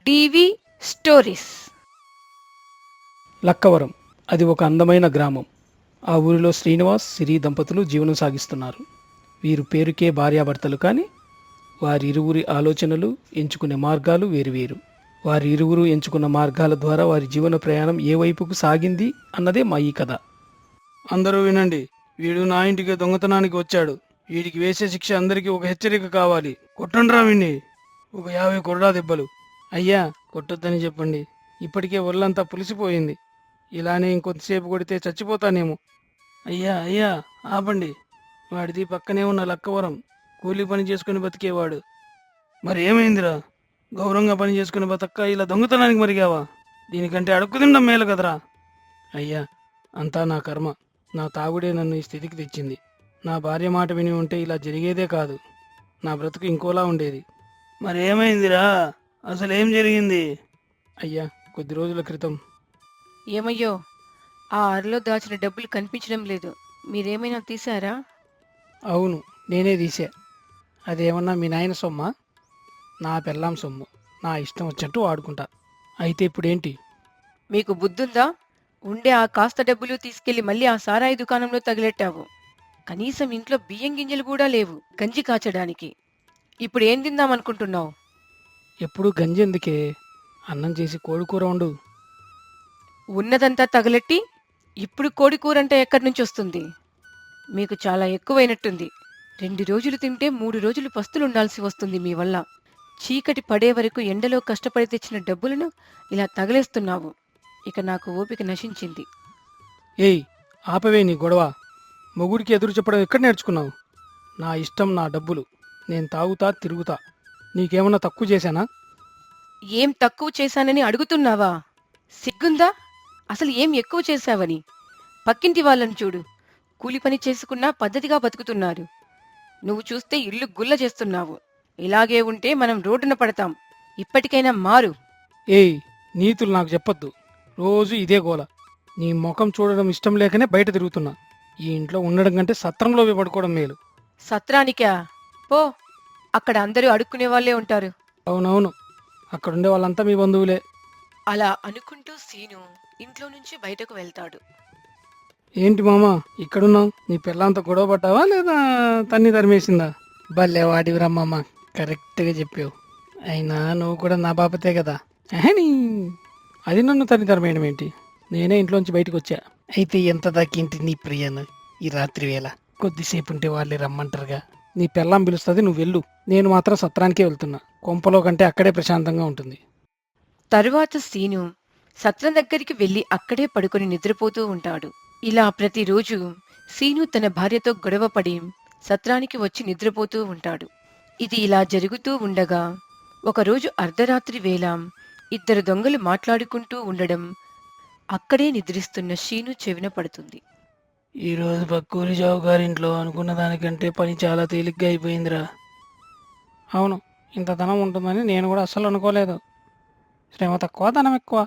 TV stories. Lakkavaram అది ఒక అందమైన గ్రామం. ఆ ఊరిలో శ్రీనివాస్, సిరి దంపతులు జీవనం సాగిస్తున్నారు. వీరు పేరుకే భార్యాభర్తలు, కానీ వారిరువురి ఆలోచనలు, ఎంచుకునే మార్గాలు వేరువేరు. వారిరువురు ఎంచుకున్న మార్గాల ద్వారా వారి జీవన ప్రయాణం ఏ వైపుకు సాగింది అన్నదే మా ఈ కథ. అందరూ వినండి. వీడు నా ఇంటికి దొంగతనానికి వచ్చాడు. వీడికి వేసే శిక్ష అందరికీ ఒక హెచ్చరిక కావాలి. కొట్టండ్రా వీణ్ణి, ఒక 50 కొరడా దెబ్బలు. అయ్యా, కొట్టొద్దని చెప్పండి. ఇప్పటికే ఒళ్ళంతా పులిసిపోయింది. ఇలానే ఇంకొంతసేపు కొడితే చచ్చిపోతానేమో. అయ్యా అయ్యా, ఆపండి. వాడిది పక్కనే ఉన్న లక్కవరం. కూలీ పని చేసుకుని బతికేవాడు. మరి ఏమైందిరా? గౌరవంగా పని చేసుకుని బతక్క ఇలా దొంగతనానికి మరిగావా? దీనికంటే అడుక్కు తినడం మేలు కదరా. అయ్యా, అంతా నా కర్మ. నా తాగుడే నన్ను ఈ స్థితికి తెచ్చింది. నా భార్య మాట విని ఉంటే ఇలా జరిగేదే కాదు. నా బ్రతుకు ఇంకోలా ఉండేది. మరేమైందిరా? అసలు ఏం జరిగింది? అయ్యా, కొద్ది రోజుల క్రితం. ఏమయ్యో, ఆ అరలో దాచిన డబ్బులు కనిపించడం లేదు. మీరేమైనా తీశారా? అవును, నేనే తీసా. అదేమన్నా మీ నాయన సొమ్మా? నా పెళ్ళాం సొమ్ము. నా ఇష్టం వచ్చినట్టు వాడుకుంటా. అయితే ఇప్పుడేంటి? మీకు బుద్ధుందా? ఉండే ఆ కాస్త డబ్బులు తీసుకెళ్లి మళ్ళీ ఆ సారాయి దుకాణంలో తగిలెట్టావు. కనీసం ఇంట్లో బియ్యం గింజలు కూడా లేవు గంజి కాచడానికి. ఇప్పుడు ఏం తిందామనుకుంటున్నావు? ఎప్పుడు గంజెందుకే? అన్నం చేసి కోడికూర వండు. ఉన్నదంతా తగలెట్టి ఇప్పుడు కోడి కూరంటే ఎక్కడి నుంచి వస్తుంది? మీకు చాలా ఎక్కువైనట్టుంది. 2 రోజులు తింటే 3 రోజులు పస్తులుండాల్సి వస్తుంది మీ వల్ల. చీకటి పడే వరకు ఎండలో కష్టపడి తెచ్చిన డబ్బులను ఇలా తగలేస్తున్నావు. ఇక నాకు ఓపిక నశించింది. ఏయ్, ఆపవే నీ గొడవ. మొగుడికి ఎదురు చెప్పడం ఎక్కడ నేర్చుకున్నావు? నా ఇష్టం, నా డబ్బులు. నేను తాగుతా, తిరుగుతా. నీకేమన్నా తక్కువ చేశానా? ఏం తక్కువ చేశానని అడుగుతున్నావా? సిగ్గుందా? అసలు ఏం ఎక్కువ చేశావని? పక్కింటి వాళ్ళని చూడు. కూలి పని చేసుకున్నా పద్ధతిగా బతుకుతున్నారు. నువ్వు చూస్తే ఇల్లు గుల్ల చేస్తున్నావు. ఇలాగే ఉంటే మనం రోడ్డున పడతాం. ఇప్పటికైనా మారు. ఏయ్, నీతులు నాకు చెప్పొద్దు. రోజు ఇదే గోల. నీ ముఖం చూడడం ఇష్టం లేకనే బయట తిరుగుతున్నా. ఈ ఇంట్లో ఉండడం కంటే సత్రంలో పడుకోవడం మేలు. సత్రానికా? పో. అక్కడ అందరూ అడుక్కునే వాళ్ళే ఉంటారు. అవునవును, అక్కడుండే వాళ్ళంతా మీ బంధువులే. అలా అనుకుంటూ సీను ఇంట్లో నుంచి బయటకు వెళ్తాడు. ఏంటి మామా, ఇక్కడున్నావు? నీ పిల్లంతా గొడవ పడ్డావా లేదా తన్ని తరిమేసిందా? భలే వాడివిరమ్మమ్మ, కరెక్ట్గా చెప్పావు. అయినా నువ్వు కూడా నా బాపతే కదా. అహనీ, అది నన్ను తన్ని తరమేయడం ఏంటి? నేనే ఇంట్లోంచి బయటకు వచ్చా. అయితే ఎంత దాకేంటి నీ ప్రియాను ఈ రాత్రి వేళ? కొద్దిసేపు ఉంటే వాళ్ళే రమ్మంటారుగా. నీ పిల్లం పిలుస్తుంది, నువ్వు వెళ్ళు. నేను మాత్రం సత్రానికే వెళ్తున్నా. కొంపలో కంటే అక్కడే ప్రశాంతంగా ఉంటుంది. తరువాత సీను సత్రం దగ్గరికి వెళ్లి అక్కడే పడుకొని నిద్రపోతూ ఉంటాడు. ఇలా ప్రతిరోజు సీను తన భార్యతో గొడవపడి సత్రానికి వచ్చి నిద్రపోతూ ఉంటాడు. ఇది ఇలా జరుగుతూ ఉండగా ఒకరోజు అర్ధరాత్రి వేళ 2 దొంగలు మాట్లాడుకుంటూ ఉండడం అక్కడే నిద్రిస్తున్న షీను చెవిన పడుతుంది. ఈరోజు పక్కూరి జావుగారింట్లో అనుకున్న దానికంటే పని చాలా తేలిగ్గా అయిపోయిందిరా. అవును, ఇంత ధనం ఉంటుందని నేను కూడా అస్సలు అనుకోలేదు. శ్రమ తక్కువ, ధనం ఎక్కువ.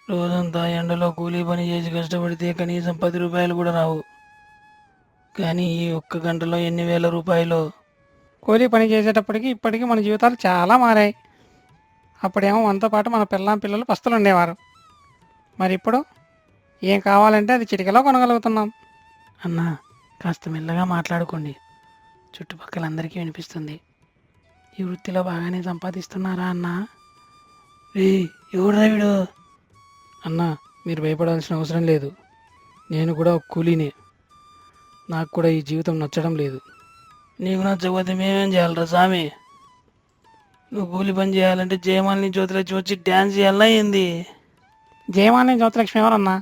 రోజంతా ఎండలో కూలీ పని చేసి కష్టపడితే కనీసం 10 రూపాయలు కూడా రావు. కానీ ఈ ఒక్క గంటలో ఎన్ని వేల రూపాయలు. కూలీ పని చేసేటప్పటికి ఇప్పటికీ మన జీవితాలు చాలా మారాయి. అప్పుడేమో మనతో పాటు మన పిల్లలు పస్తులు ఉండేవారు. మరి ఇప్పుడు ఏం కావాలంటే అది చిటికలో కొనగలుగుతున్నాం. అన్నా, కాస్త మెల్లగా మాట్లాడుకోండి. చుట్టుపక్కల అందరికీ వినిపిస్తుంది. ఈ వృత్తిలో బాగానే సంపాదిస్తున్నారా అన్నా? రే, ఎవడురా వీడు? అన్నా, మీరు భయపడాల్సిన అవసరం లేదు. నేను కూడా ఒక కూలీనే. నాకు కూడా ఈ జీవితం నచ్చడం లేదు. నీకు నచ్చకపోతే మేమేం చేయాలరా స్వామి? నువ్వు కూలి పని చేయాలంటే జయమాలిని జ్యోతిలక్ష్మి వచ్చి డ్యాన్స్ చేయాలా ఏంది? జయమాలిని జ్యోతిలక్ష్మి ఎవరన్నా?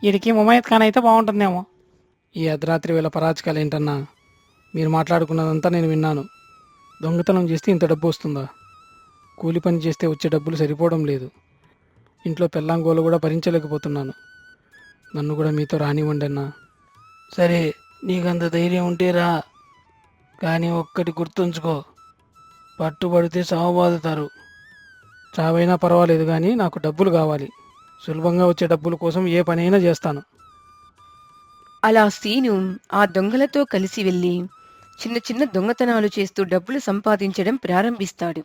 వీడికి ముమైత్ ఖాన్ అయితే బాగుంటుందేమో. ఈ అర్ధరాత్రి వేళ పరాచకాలు ఏంటన్నా? మీరు మాట్లాడుకున్నదంతా నేను విన్నాను. దొంగతనం చేస్తే ఇంత డబ్బు వస్తుందా? కూలి పని చేస్తే వచ్చే డబ్బులు సరిపోవడం లేదు. ఇంట్లో పెళ్ళాంగోలు కూడా భరించలేకపోతున్నాను. నన్ను కూడా మీతో రానివ్వండి అన్నా. సరే, నీకంత ధైర్యం ఉంటే రా. కానీ ఒక్కటి గుర్తుంచుకో, పట్టుబడితే చావు బాదుతారు. చావైనా పర్వాలేదు, కానీ నాకు డబ్బులు కావాలి. సులభంగా వచ్చే డబ్బుల కోసం ఏ పనైనా చేస్తాను. అలా సీను ఆ దొంగలతో కలిసి వెళ్లి చిన్న చిన్న దొంగతనాలు చేస్తూ డబ్బులు సంపాదించడం ప్రారంభిస్తాడు.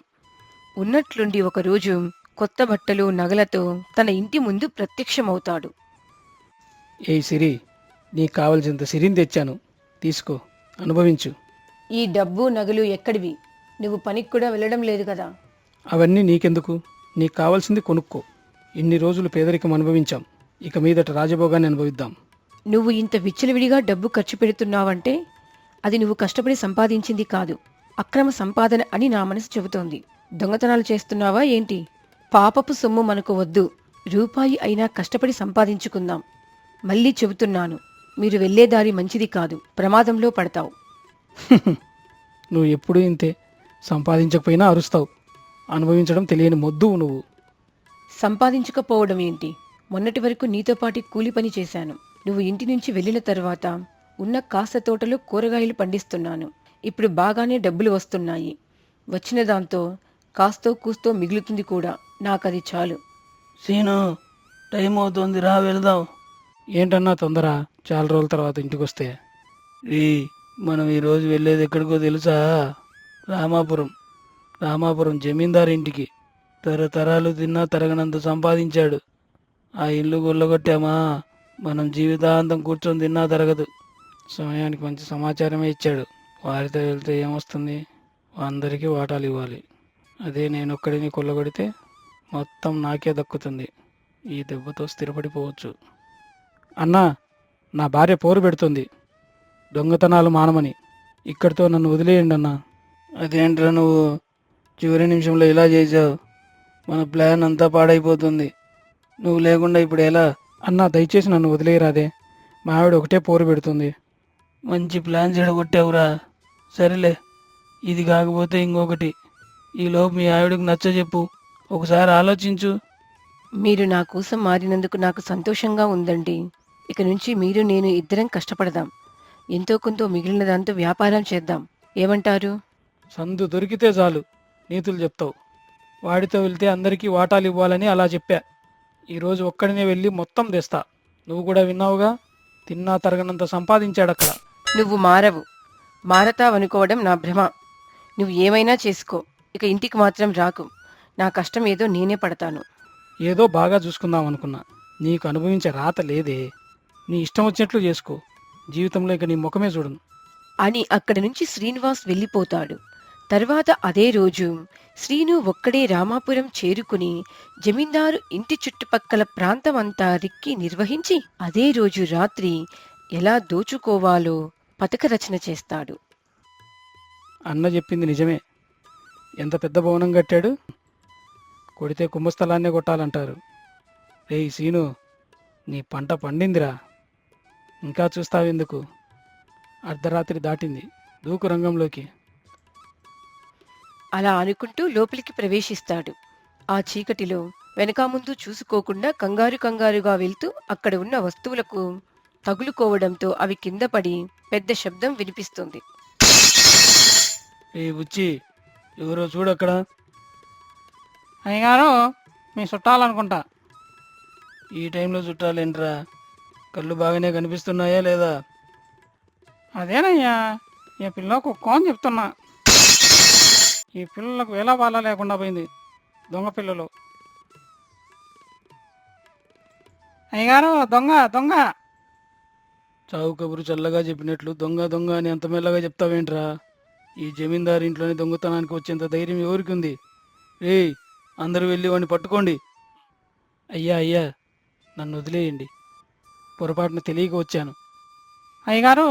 ఉన్నట్లుండి ఒకరోజు కొత్త బట్టలు నగలతో తన ఇంటి ముందు ప్రత్యక్షమవుతాడు. ఏయ్ సిరి, నీకు కావలసినంత సిరిని తెచ్చాను, తీసుకో, అనుభవించు. ఈ డబ్బు నగలు ఎక్కడివి? నువ్వు పనికి కూడా వెళ్ళడం లేదు కదా. అవన్నీ నీకెందుకు? నీకు కావాల్సింది కొనుక్కో. ఇన్ని రోజులు పేదరికం అనుభవించాం, ఇక మీదట రాజభోగాన్ని అనుభవిద్దాం. నువ్వు ఇంత విచ్చలవిడిగా డబ్బు ఖర్చు పెడుతున్నావంటే అది నువ్వు కష్టపడి సంపాదించింది కాదు, అక్రమ సంపాదన అని నా మనసు చెబుతోంది. దొంగతనాలు చేస్తున్నావా ఏంటి? పాపపు సొమ్ము మనకు వద్దు, రూపాయి అయినా కష్టపడి సంపాదించుకుందాం. మళ్ళీ చెబుతున్నాను, మీరు వెళ్లే దారి మంచిది కాదు, ప్రమాదంలో పడతావు. నువ్వు ఎప్పుడూ ఇంతే, సంపాదించకపోయినా అరుస్తావు. అనుభవించడం తెలియని మొద్దువు నువ్వు. సంపాదించకపోవడం ఏంటి? మొన్నటి వరకు నీతో పాటు కూలి పని చేశాను. నువ్వు ఇంటి నుంచి వెళ్ళిన తర్వాత ఉన్న కాస్త తోటలో కూరగాయలు పండిస్తున్నాను. ఇప్పుడు బాగానే డబ్బులు వస్తున్నాయి. వచ్చిన దాంతో కాస్తో కూస్తో మిగులుతుంది కూడా. నాకది చాలు. సీను, టైం అవుతోంది, రా వెళ్దాం. ఏంటన్నా తొందర, చాలా రోజుల తర్వాత ఇంటికొస్తే? మనం ఈరోజు వెళ్ళేది ఎక్కడికో తెలుసా? రామాపురం. రామాపురం జమీందారు ఇంటికి. తరతరాలు తిన్నా తరగనంత సంపాదించాడు. ఆ ఇల్లు గుల్లగొట్టామా, మనం జీవితాంతం కూర్చొని తిన్నా తరగదు. సమయానికి మంచి సమాచారమే ఇచ్చాడు. వారితో వెళ్తే ఏమొస్తుంది? అందరికీ వాటాలు ఇవ్వాలి. అదే నేనొక్కడిని కొల్లగొడితే మొత్తం నాకే దక్కుతుంది. ఈ దెబ్బతో స్థిరపడిపోవచ్చు. అన్నా, నా భార్య పోరు పెడుతుంది దొంగతనాలు మానమని. ఇక్కడితో నన్ను వదిలేయండి అన్నా. అదేంట్రా నువ్వు చివరి నిమిషంలో ఇలా చేసావు? మన ప్లాన్ అంతా పాడైపోతుంది. నువ్వు లేకుండా ఇప్పుడు ఎలా? అన్నా, దయచేసి నన్ను వదిలేయరాదే. మా ఆవిడ ఒకటే పోరు పెడుతుంది. మంచి ప్లాన్ చెడగొట్టావురా. సరేలే, ఇది కాకపోతే ఇంకొకటి. ఈలోపు మీ ఆవిడకు నచ్చజెప్పు. ఒకసారి ఆలోచించు. మీరు నా కోసం మారినందుకు నాకు సంతోషంగా ఉందండి. ఇక నుంచి మీరు నేను ఇద్దరం కష్టపడదాం. ఎంతో కొంత మిగిలిన దాంతో వ్యాపారం చేద్దాం. ఏమంటారు? సందు దొరికితే చాలు నీతులు చెప్తావు. వాడితో వెళ్తే అందరికీ వాటాలు ఇవ్వాలని అలా చెప్పా. ఈరోజు ఒక్కడినే వెళ్ళి మొత్తం తెస్తా. నువ్వు కూడా విన్నావుగా, తిన్నా తరగనంత సంపాదించాడక్కడ. నువ్వు మారవు. మారతావనుకోవడం నా భ్రమ. నువ్వు ఏమైనా చేసుకో, ఇక ఇంటికి మాత్రం రాకు. నా కష్టం ఏదో నేనే పడతాను. ఏదో బాగా చూసుకుందాం అనుకున్నా, నీకు అనుభవించే రాత లేదే. నీ ఇష్టం వచ్చినట్లు చేసుకో. జీవితంలో ఇక నీ ముఖమే చూడను అని అక్కడి నుంచి శ్రీనివాస్ వెళ్ళిపోతాడు. తర్వాత అదే రోజు శ్రీను ఒక్కడే రామాపురం చేరుకుని జమీందారు ఇంటి చుట్టుపక్కల ప్రాంతమంతా రిక్కి నిర్వహించి అదే రోజు రాత్రి ఎలా దోచుకోవాలో పథక రచన చేస్తాడు. అన్న చెప్పింది నిజమే. ఎంత పెద్ద భవనం కట్టాడు. కొడితే కుంభస్థలాన్నే కొట్టాలంటారు. రేయ్ సీను, నీ పంట పండిందిరా. ఇంకా చూస్తావెందుకు? అర్ధరాత్రి దాటింది, దూకు రంగంలోకి. అలా అనుకుంటూ లోపలికి ప్రవేశిస్తాడు. ఆ చీకటిలో వెనకా ముందు చూసుకోకుండా కంగారు కంగారుగా వెళ్తూ అక్కడ ఉన్న వస్తువులకు తగులుకోవడంతో అవి కింద పడి పెద్ద శబ్దం వినిపిస్తుంది. ఏ బుచ్చి, ఎవరో చూడక్కడ. అయ్యగారు, మీ చుట్టాలనుకుంటా. ఈ టైంలో చుట్టాలేంట్రా? కళ్ళు బాగానే కనిపిస్తున్నాయా లేదా? అదేనయ్యా, ఈ పిల్లకు కోన్ చెప్తున్నా. ఈ పిల్లలకు వేలా బాలా లేకుండా పోయింది. దొంగ పిల్లలు. అయ్యగారు, దొంగ దొంగ. చావు కబురు చల్లగా చెప్పినట్లు దొంగ దొంగ అని అంత మెల్లగా చెప్తావేంట్రా? ఈ జమీందారు ఇంట్లోని దొంగతనానికి వచ్చేంత ధైర్యం ఎవరికి ఉంది? ఏయ్, అందరూ వెళ్ళి వాడిని పట్టుకోండి. అయ్యా అయ్యా, నన్ను వదిలేయండి. పొరపాటున తెలియక వచ్చాను. అయ్యగారు,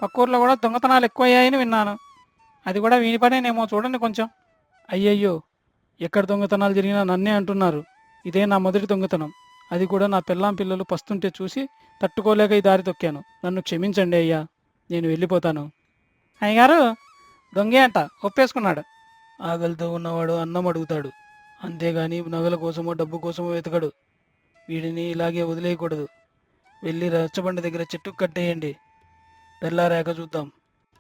పక్కూర్లో కూడా దొంగతనాలు ఎక్కువయ్యాయని విన్నాను. అది కూడా వీని పనేనేమో, చూడండి కొంచెం. అయ్యయ్యో, ఎక్కడ దొంగతనాలు జరిగినా నన్నే అంటున్నారు. ఇదే నా మొదటి దొంగతనం. అది కూడా నా పెళ్ళాం పిల్లలు పస్తుంటే చూసి తట్టుకోలేక ఈ దారి తొక్కాను. నన్ను క్షమించండి అయ్యా, నేను వెళ్ళిపోతాను. అయ్యగారు, దొంగే అంట, ఒప్పేసుకున్నాడు. ఆకలితో ఉన్నవాడు అన్నం అడుగుతాడు, అంతేగాని నగల కోసమో డబ్బు కోసమో వెతకడు. వీడిని ఇలాగే వదిలేయకూడదు. వెళ్ళి రచ్చబండ దగ్గర చెట్టుకు కట్టేయండి. తెల్లారాక చూద్దాం.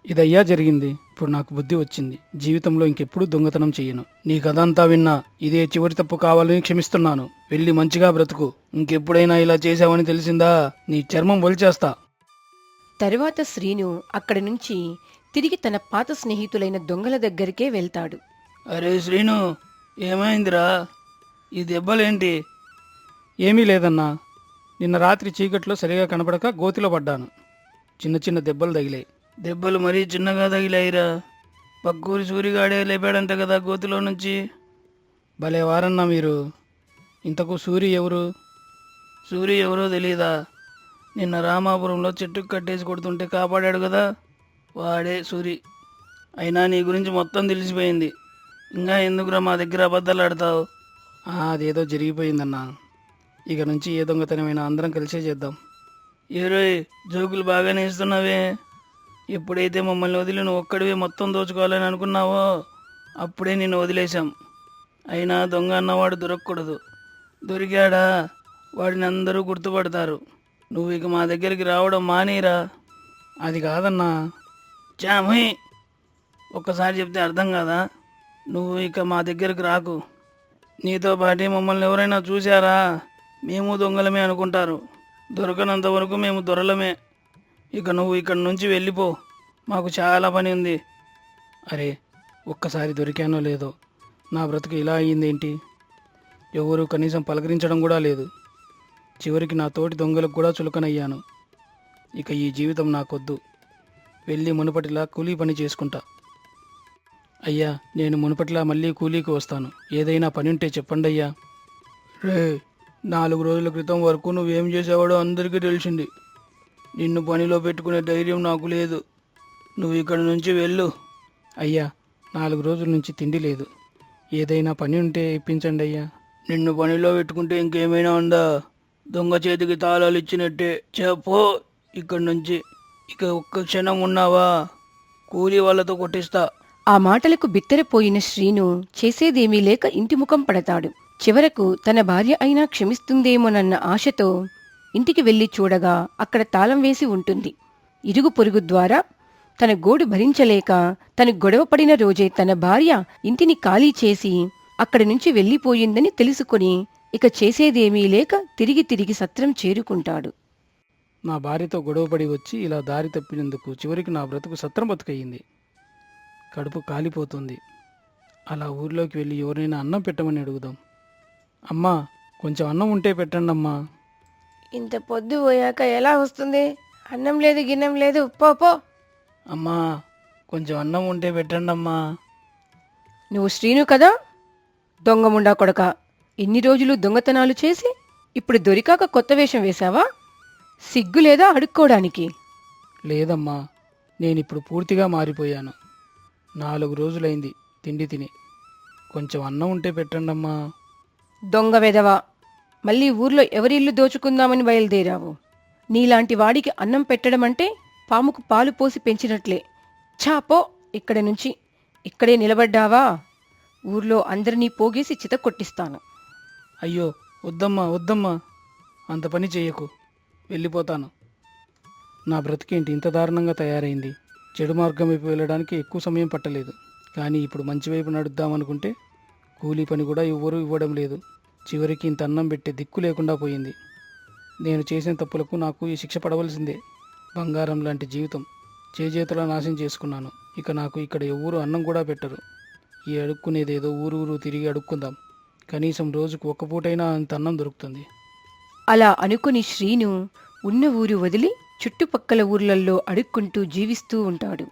ఇదయ్యా జరిగింది. ఇప్పుడు నాకు బుద్ధి వచ్చింది. జీవితంలో ఇంకెప్పుడు దొంగతనం చెయ్యను. నీ కథంతా విన్నా. ఇదే చివరి తప్పు కావాలని క్షమిస్తున్నాను. వెళ్ళి మంచిగా బ్రతుకు. ఇంకెప్పుడైనా ఇలా చేశావని తెలిసిందా, నీ చర్మం ఒలిచేస్తా. తరువాత శ్రీను అక్కడి నుంచి తిరిగి తన పాత స్నేహితులైన దొంగల దగ్గరికే వెళ్తాడు. అరే శ్రీను, ఏమైందిరా? ఈ దెబ్బలేంటి? ఏమీ లేదన్నా, నిన్న రాత్రి చీకట్లో సరిగా కనపడక గోతిలో పడ్డాను. చిన్న చిన్న దెబ్బలు తగిలాయి. దెబ్బలు మరీ చిన్నగా తగిలాయిరా. పక్కూరి సూరిగాడే లేపాడంట కదా గోతిలో నుంచి. భలే వారన్నా మీరు. ఇంతకు సూరి ఎవరు? సూరి ఎవరో తెలీదా? నిన్న రామాపురంలో చెట్టుకు కట్టేసి కొడుతుంటే కాపాడాడు కదా, వాడే సూరి. అయినా నీ గురించి మొత్తం తెలిసిపోయింది. ఇంకా ఎందుకురా మా దగ్గర అబద్ధాలు ఆడతావు? అదేదో జరిగిపోయిందన్నా. ఇక నుంచి ఏ దొంగతనమైనా అందరం కలిసే చేద్దాం. ఏరోయ్, జోకులు బాగానే ఇస్తున్నావే. ఎప్పుడైతే మమ్మల్ని వదిలి నువ్వు ఒక్కడివే మొత్తం దోచుకోవాలని అనుకున్నావో అప్పుడే నిన్ను వదిలేశాం. అయినా దొంగ అన్నవాడు దొరకకూడదు. దొరికాడా వాడిని అందరూ గుర్తుపడతారు. నువ్వు ఇక మా దగ్గరికి రావడం మానేరా. అది కాదన్నా. చామీ, ఒక్కసారి చెప్తే అర్థం కాదా? నువ్వు ఇక మా దగ్గరికి రాకు. నీతో పాటే మమ్మల్ని ఎవరైనా చూశారా మేము దొంగలమే అనుకుంటారు. దొరకనంత వరకు మేము దొరలమే. ఇక నువ్వు ఇక్కడి నుంచి వెళ్ళిపో, మాకు చాలా పని ఉంది. అరే, ఒక్కసారి దొరికానో లేదో నా బ్రతుకు ఇలా అయ్యిందేంటి? ఎవరు కనీసం పలకరించడం కూడా లేదు. చివరికి నా తోటి దొంగలకు కూడా చులకనయ్యాను. ఇక ఈ జీవితం నాకొద్దు. వెళ్ళి మునుపటిలా కూలీ పని చేసుకుంటా. అయ్యా, నేను మునుపటిలా మళ్ళీ కూలీకి వస్తాను. ఏదైనా పని ఉంటే చెప్పండి అయ్యా. రే, 4 రోజుల క్రితం వరకు నువ్వేం చేసావాడో అందరికీ తెలిసింది. నిన్ను పనిలో పెట్టుకునే ధైర్యం నాకు లేదు. నువ్వు ఇక్కడి నుంచి వెళ్ళు. అయ్యా, 4 రోజుల నుంచి తిండి లేదు. ఏదైనా పని ఉంటే ఇప్పించండి అయ్యా. నిన్ను పనిలో పెట్టుకుంటే ఇంకేమైనా ఉందా? దొంగ చేతికి తాళాలు ఇచ్చినట్టే. చెప్పో ఇక్కడి నుంచి. ఇక ఒక్క క్షణం ఉన్నావా కూలీ వాళ్ళతో కొట్టిస్తా. ఆ మాటలకు బిత్తరపోయిన శ్రీను చేసేదేమీ లేక ఇంటి ముఖం పడతాడు. చివరకు తన భార్య అయినా క్షమిస్తుందేమోనన్న ఆశతో ఇంటికి వెళ్లి చూడగా అక్కడ తాళం వేసి ఉంటుంది. ఇరుగు పొరుగు ద్వారా తన గోడు భరించలేక తను గొడవపడిన రోజే తన భార్య ఇంటిని ఖాళీ చేసి అక్కడి నుంచి వెళ్లిపోయిందని తెలుసుకుని ఇక చేసేదేమీ లేక తిరిగి తిరిగి సత్రం చేరుకుంటాడు. నా భార్యతో గొడవపడి వచ్చి ఇలా దారి తప్పినందుకు చివరికి నా బ్రతుకు సత్రం బతుకయింది. కడుపు కాలిపోతుంది. అలా ఊర్లోకి వెళ్ళి ఎవరైనా అన్నం పెట్టమని అడుగుదాం. అమ్మా, కొంచెం అన్నం ఉంటే పెట్టండి అమ్మా. ఇంత పొద్దు పోయాక ఎలా వస్తుంది? అన్నం లేదు, గిన్నం లేదు, పో పో. అమ్మా, కొంచెం అన్నం ఉంటే పెట్టండి అమ్మా. నువ్వు శ్రీను కదా? దొంగముండా కొడక, ఇన్ని రోజులు దొంగతనాలు చేసి ఇప్పుడు దొరికాక కొత్త వేషం వేశావా? సిగ్గు లేదా అడుక్కోవడానికి? లేదమ్మా, నేనిప్పుడు పూర్తిగా మారిపోయాను. 4 రోజులైంది తిండి తిని. కొంచెం అన్నం ఉంటే పెట్టండమ్మా. దొంగ వెదవా, మళ్ళీ ఊర్లో ఎవరి ఇల్లు దోచుకుందామని బయలుదేరావు? నీలాంటి వాడికి అన్నం పెట్టడమంటే పాముకు పాలు పోసి పెంచినట్లే. ఛాపో ఇక్కడి నుంచి. ఇక్కడే నిలబడ్డావా? ఊర్లో అందరినీ పోగేసి చిత కొట్టిస్తాను. అయ్యో, వద్దమ్మా వద్దమ్మా, అంత పని చెయ్యకు. వెళ్ళిపోతాను. నా బ్రతికేంటి ఇంత దారుణంగా తయారైంది? చెడు మార్గం వైపు వెళ్ళడానికి ఎక్కువ సమయం పట్టలేదు. కానీ ఇప్పుడు మంచి వైపు నడుద్దామనుకుంటే కూలీ పని కూడా ఎవ్వరూ ఇవ్వడం లేదు. చివరికి ఇంత అన్నం పెట్టే దిక్కు లేకుండా పోయింది. నేను చేసిన తప్పులకు నాకు ఈ శిక్ష పడవలసిందే. బంగారం లాంటి జీవితం చేజేతులా నాశనం చేసుకున్నాను. ఇక నాకు ఇక్కడ ఎవ్వరూ అన్నం కూడా పెట్టరు. ఈ అడుక్కునేదేదో ఊరు తిరిగి అడుక్కుందాం. కనీసం రోజుకు ఒక్క పూటైనా అంత అన్నం దొరుకుతుంది. అలా అనుకుని శ్రీను ఉన్న ఊరు వదిలి చుట్టుపక్కల ఊర్లల్లో అడుక్కుంటూ జీవిస్తూ ఉంటాడు.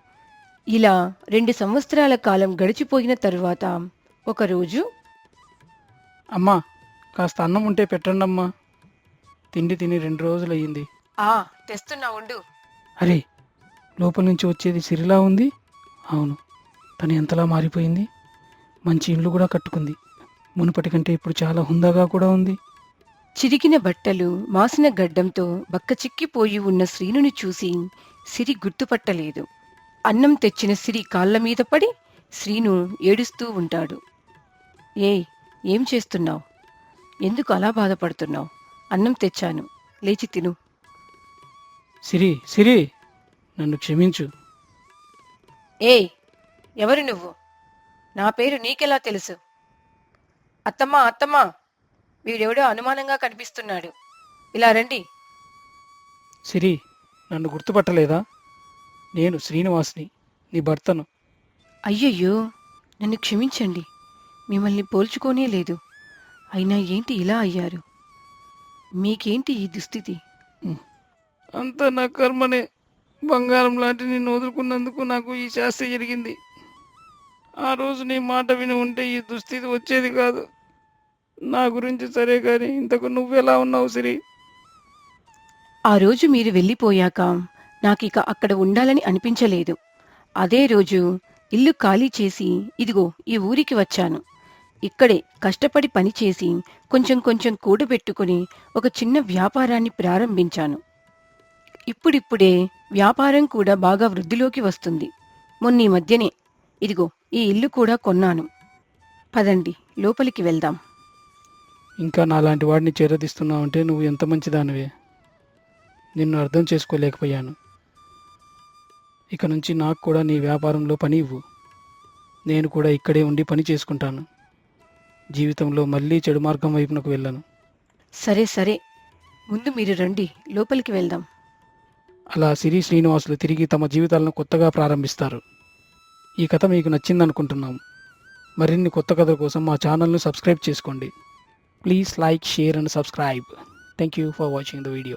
ఇలా 2 సంవత్సరాల కాలం గడిచిపోయిన తరువాత ఒకరోజు, అమ్మా, కాస్త అన్నం ఉంటే పెట్టండమ్మా. తిండి తిని 2 రోజులయ్యింది. తెస్తున్నా ఉండు. అరే, లోపల నుంచి వచ్చేది సిరిలా ఉంది. అవును, తను ఎంతలా మారిపోయింది. మంచి ఇల్లు కూడా కట్టుకుంది. మునుపటి కంటే ఇప్పుడు చాలా హుందాగా కూడా ఉంది. చిరిగిన బట్టలు, మాసిన గడ్డంతో బక్కచిక్కిపోయి ఉన్న శ్రీనుని చూసి సిరి గుర్తుపట్టలేదు. అన్నం తెచ్చిన సిరి కాళ్ల మీద పడి శ్రీను ఏడుస్తూ ఉంటాడు. ఏయ్, ఏం చేస్తున్నావు? ఎందుకు అలా బాధపడుతున్నావు? అన్నం తెచ్చాను, లేచి తిను. సిరి, నన్ను క్షమించు. ఏయ్, ఎవరు నువ్వు? నా పేరు నీకెలా తెలుసు? అత్తమ్మా, వీడెవడో అనుమానంగా కనిపిస్తున్నాడు. ఇలా రండి. సిరి, నన్ను గుర్తుపట్టలేదా? నేను శ్రీనివాస్ని, నీ భర్తను. అయ్యయ్యో, నన్ను క్షమించండి. మిమ్మల్ని పోల్చుకోనే లేదు. అయినా ఏంటి ఇలా అయ్యారు? మీకేంటి ఈ దుస్థితి? అంతా నా కర్మనే. బంగారం లాంటి నిన్ను వదులుకున్నందుకు నాకు ఈ శాస్త్రి జరిగింది. ఆ రోజు నీ మాట విని ఉంటే ఈ దుస్థితి వచ్చేది కాదు. నా గురించి సరే కానీ ఇంతకు నువ్వెలా ఉన్నావు సిరి? ఆ రోజు మీరు వెళ్ళిపోయాక నాకిక అక్కడ ఉండాలని అనిపించలేదు. అదే రోజు ఇల్లు ఖాళీ చేసి ఇదిగో ఈ ఊరికి వచ్చాను. ఇక్కడే కష్టపడి పనిచేసి కొంచెం కొంచెం కూడబెట్టుకుని ఒక చిన్న వ్యాపారాన్ని ప్రారంభించాను. ఇప్పుడిప్పుడే వ్యాపారం కూడా బాగా వృద్ధిలోకి వస్తుంది. మొన్నీ మధ్యనే ఇదిగో ఈ ఇల్లు కూడా కొన్నాను. పదండి లోపలికి వెళ్దాం. ఇంకా నాలాంటి వాడిని చేరదీస్తున్నావంటే నువ్వు ఎంత మంచిదానివే. నిన్ను అర్థం చేసుకోలేకపోయాను. ఇక నుంచి నాకు కూడా నీ వ్యాపారంలో పని ఇవ్వు. నేను కూడా ఇక్కడే ఉండి పని చేసుకుంటాను. జీవితంలో మళ్ళీ చెడు మార్గం వైపునకు వెళ్ళను. సరే సరే, ముందు మీరు రండి, లోపలికి వెళ్దాం. అలా సిరి శ్రీనివాసులు తిరిగి తమ జీవితాలను కొత్తగా ప్రారంభిస్తారు. ఈ కథ మీకు నచ్చిందనుకుంటున్నాం. మరిన్ని కొత్త కథల కోసం మా ఛానల్ను సబ్స్క్రైబ్ చేసుకోండి. Please like, share and subscribe. Thank you for watching the video.